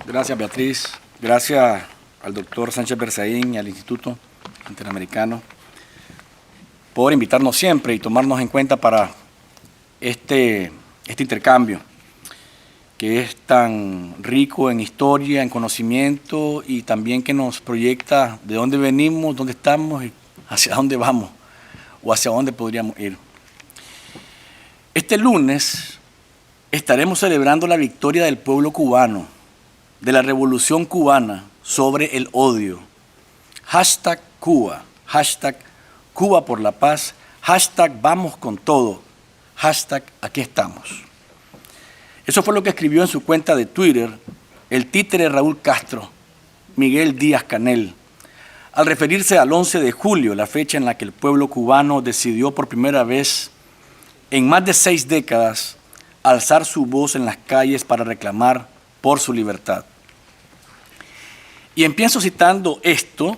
Gracias, Beatriz. Gracias al doctor Sánchez Berzaín y al Instituto Interamericano por invitarnos siempre y tomarnos en cuenta para este intercambio que es tan rico en historia, en conocimiento y también que nos proyecta de dónde venimos, dónde estamos y hacia dónde vamos o hacia dónde podríamos ir. Este lunes estaremos celebrando la victoria del pueblo cubano, de la revolución cubana sobre el odio. Hashtag Cuba, hashtag Cuba por la paz, hashtag vamos con todo, hashtag aquí estamos. Eso fue lo que escribió en su cuenta de Twitter el títere Raúl Castro, Miguel Díaz-Canel, al referirse al 11 de julio, la fecha en la que el pueblo cubano decidió por primera vez en más de 6 décadas alzar su voz en las calles para reclamar por su libertad. Y empiezo citando esto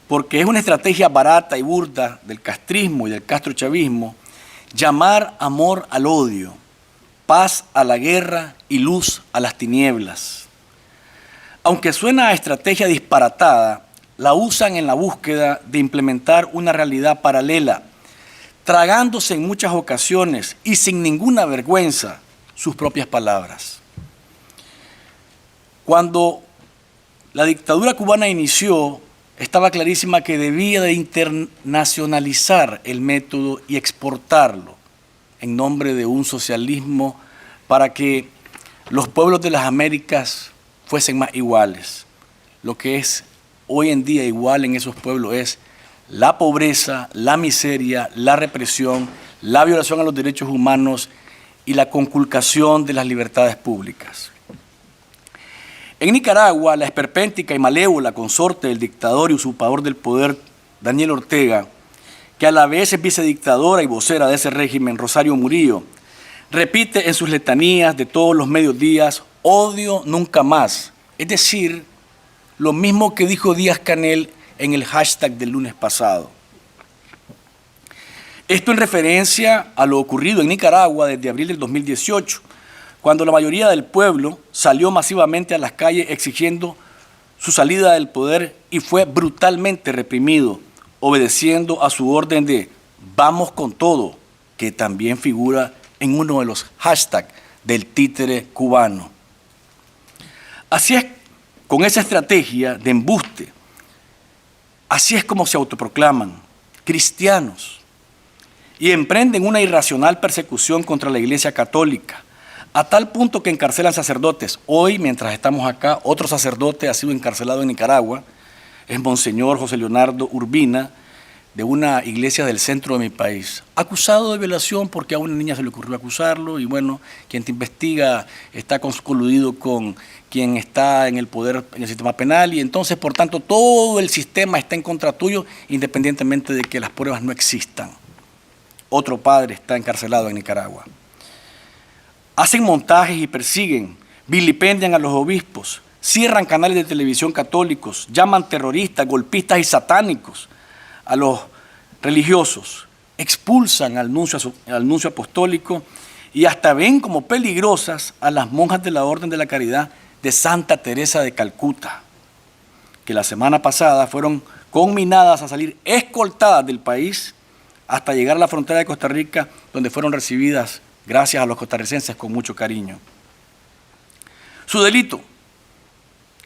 porque es una estrategia barata y burda del castrismo y del castrochavismo llamar amor al odio, paz a la guerra y luz a las tinieblas. Aunque suena a estrategia disparatada, la usan en la búsqueda de implementar una realidad paralela, tragándose en muchas ocasiones y sin ninguna vergüenza sus propias palabras. Cuando la dictadura cubana inició, estaba clarísima que debía de internacionalizar el método y exportarlo en nombre de un socialismo para que los pueblos de las Américas fuesen más iguales. Lo que es hoy en día igual en esos pueblos es la pobreza, la miseria, la represión, la violación a los derechos humanos y la conculcación de las libertades públicas. En Nicaragua, la esperpéntica y malévola consorte del dictador y usurpador del poder, Daniel Ortega, que a la vez es vicedictadora y vocera de ese régimen, Rosario Murillo, repite en sus letanías de todos los mediodías, odio nunca más. Es decir, lo mismo que dijo Díaz-Canel en el hashtag del lunes pasado. Esto en referencia a lo ocurrido en Nicaragua desde abril del 2018, cuando la mayoría del pueblo salió masivamente a las calles exigiendo su salida del poder y fue brutalmente reprimido, obedeciendo a su orden de vamos con todo, que también figura en uno de los hashtags del títere cubano. Así es, con esa estrategia de embuste, así es como se autoproclaman cristianos y emprenden una irracional persecución contra la Iglesia Católica, a tal punto que encarcelan sacerdotes. Hoy, mientras estamos acá, otro sacerdote ha sido encarcelado en Nicaragua, es Monseñor José Leonardo Urbina, de una iglesia del centro de mi país, acusado de violación porque a una niña se le ocurrió acusarlo y bueno, quien te investiga está coludido con quien está en el poder en el sistema penal y entonces, por tanto, todo el sistema está en contra tuyo independientemente de que las pruebas no existan. Otro padre está encarcelado en Nicaragua. Hacen montajes y persiguen, vilipendian a los obispos, cierran canales de televisión católicos, llaman terroristas, golpistas y satánicos a los religiosos, expulsan al nuncio apostólico y hasta ven como peligrosas a las monjas de la Orden de la Caridad de Santa Teresa de Calcuta, que la semana pasada fueron conminadas a salir escoltadas del país hasta llegar a la frontera de Costa Rica, donde fueron recibidas, gracias a los costarricenses, con mucho cariño. Su delito: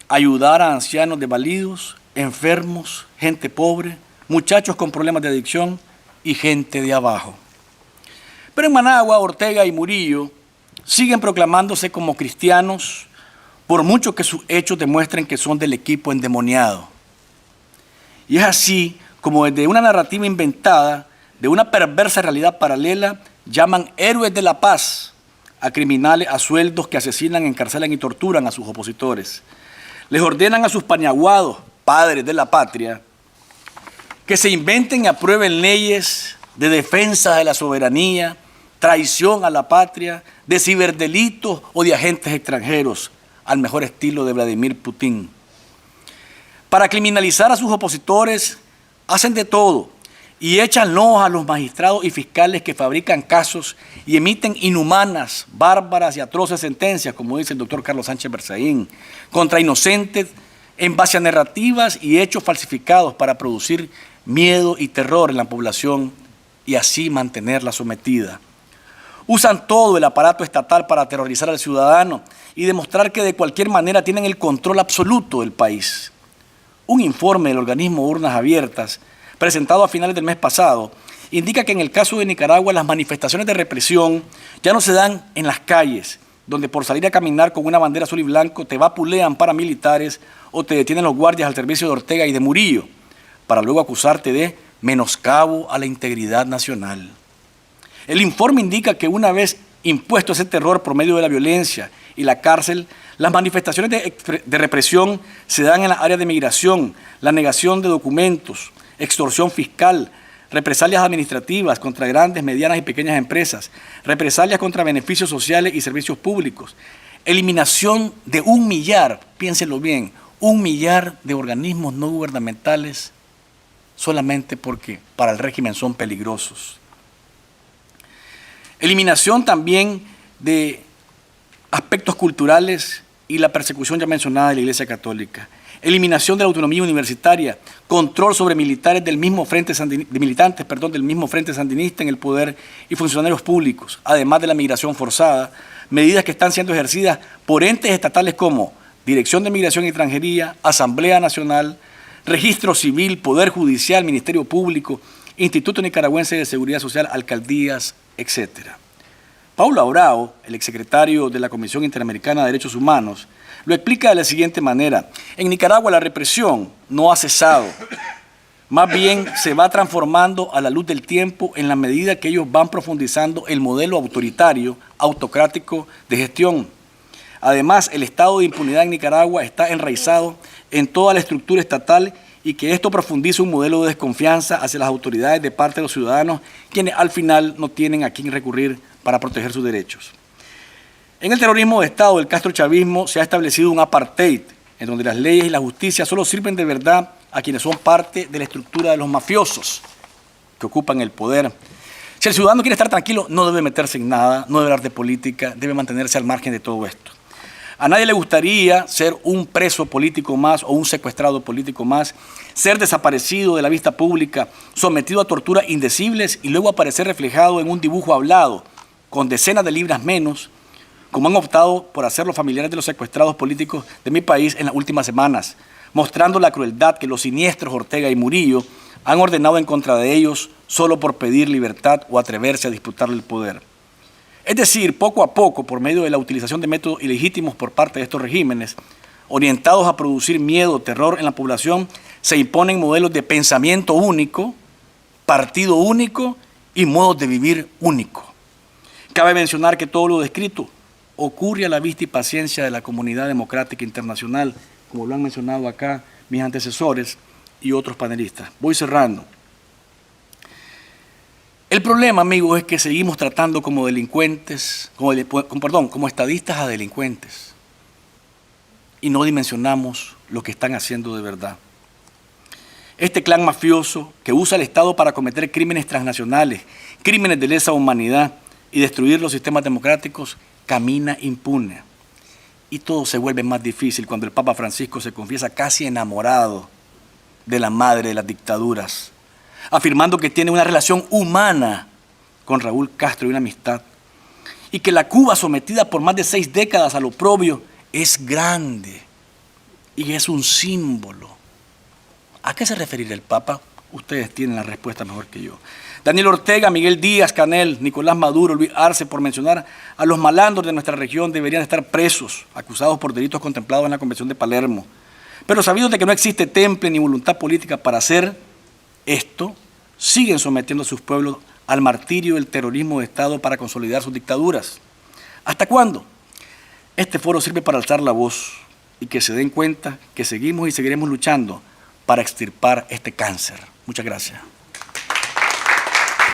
ayudar a ancianos desvalidos, enfermos, gente pobre, muchachos con problemas de adicción y gente de abajo. Pero en Managua, Ortega y Murillo siguen proclamándose como cristianos, por mucho que sus hechos demuestren que son del equipo endemoniado. Y es así como desde una narrativa inventada, de una perversa realidad paralela, llaman héroes de la paz a criminales a sueldos que asesinan, encarcelan y torturan a sus opositores. Les ordenan a sus paniaguados, padres de la patria, que se inventen y aprueben leyes de defensa de la soberanía, traición a la patria, de ciberdelitos o de agentes extranjeros, al mejor estilo de Vladimir Putin. Para criminalizar a sus opositores, hacen de todo, y échanos a los magistrados y fiscales que fabrican casos y emiten inhumanas, bárbaras y atroces sentencias, como dice el doctor Carlos Sánchez Berzaín, contra inocentes en base a narrativas y hechos falsificados para producir miedo y terror en la población y así mantenerla sometida. Usan todo el aparato estatal para aterrorizar al ciudadano y demostrar que de cualquier manera tienen el control absoluto del país. Un informe del organismo Urnas Abiertas, presentado a finales del mes pasado, indica que en el caso de Nicaragua las manifestaciones de represión ya no se dan en las calles, donde por salir a caminar con una bandera azul y blanco te vapulean paramilitares o te detienen los guardias al servicio de Ortega y de Murillo, para luego acusarte de menoscabo a la integridad nacional. El informe indica que una vez impuesto ese terror por medio de la violencia y la cárcel, las manifestaciones de represión se dan en las áreas de migración, la negación de documentos, extorsión fiscal, represalias administrativas contra grandes, medianas y pequeñas empresas, represalias contra beneficios sociales y servicios públicos, eliminación de 1 millar, piénsenlo bien, 1 millar de organismos no gubernamentales solamente porque para el régimen son peligrosos. Eliminación también de aspectos culturales y la persecución ya mencionada de la Iglesia Católica. Eliminación de la autonomía universitaria, control sobre militantes del mismo frente sandinista en el poder y funcionarios públicos, además de la migración forzada, medidas que están siendo ejercidas por entes estatales como Dirección de Migración y Extranjería, Asamblea Nacional, Registro Civil, Poder Judicial, Ministerio Público, Instituto Nicaragüense de Seguridad Social, alcaldías, etc. Paulo Abrao, el exsecretario de la Comisión Interamericana de Derechos Humanos, lo explica de la siguiente manera: en Nicaragua la represión no ha cesado, más bien se va transformando a la luz del tiempo en la medida que ellos van profundizando el modelo autoritario, autocrático de gestión. Además, el estado de impunidad en Nicaragua está enraizado en toda la estructura estatal y que esto profundiza un modelo de desconfianza hacia las autoridades de parte de los ciudadanos, quienes al final no tienen a quién recurrir para proteger sus derechos. En el terrorismo de Estado del castrochavismo se ha establecido un apartheid, en donde las leyes y la justicia solo sirven de verdad a quienes son parte de la estructura de los mafiosos que ocupan el poder. Si el ciudadano quiere estar tranquilo, no debe meterse en nada, no debe hablar de política, debe mantenerse al margen de todo esto. A nadie le gustaría ser un preso político más o un secuestrado político más, ser desaparecido de la vista pública, sometido a torturas indecibles y luego aparecer reflejado en un dibujo hablado, con decenas de libras menos, como han optado por hacer los familiares de los secuestrados políticos de mi país en las últimas semanas, mostrando la crueldad que los siniestros Ortega y Murillo han ordenado en contra de ellos solo por pedir libertad o atreverse a disputarle el poder. Es decir, poco a poco, por medio de la utilización de métodos ilegítimos por parte de estos regímenes, orientados a producir miedo o terror en la población, se imponen modelos de pensamiento único, partido único y modos de vivir único. Cabe mencionar que todo lo descrito ocurre a la vista y paciencia de la comunidad democrática internacional, como lo han mencionado acá mis antecesores y otros panelistas. Voy cerrando. El problema, amigos, es que seguimos tratando como delincuentes, como estadistas a delincuentes y no dimensionamos lo que están haciendo de verdad. Este clan mafioso que usa el Estado para cometer crímenes transnacionales, crímenes de lesa humanidad y destruir los sistemas democráticos, camina impune. Y todo se vuelve más difícil cuando el Papa Francisco se confiesa casi enamorado de la madre de las dictaduras, afirmando que tiene una relación humana con Raúl Castro y una amistad, y que la Cuba sometida por más de 6 décadas al oprobio es grande y es un símbolo. ¿A qué se referirá el Papa? Ustedes tienen la respuesta mejor que yo. Daniel Ortega, Miguel Díaz-Canel, Nicolás Maduro, Luis Arce, por mencionar a los malandros de nuestra región, deberían estar presos, acusados por delitos contemplados en la Convención de Palermo. Pero sabidos de que no existe temple ni voluntad política para hacer esto, siguen sometiendo a sus pueblos al martirio del terrorismo de Estado para consolidar sus dictaduras. ¿Hasta cuándo? Este foro sirve para alzar la voz y que se den cuenta que seguimos y seguiremos luchando para extirpar este cáncer. Muchas gracias.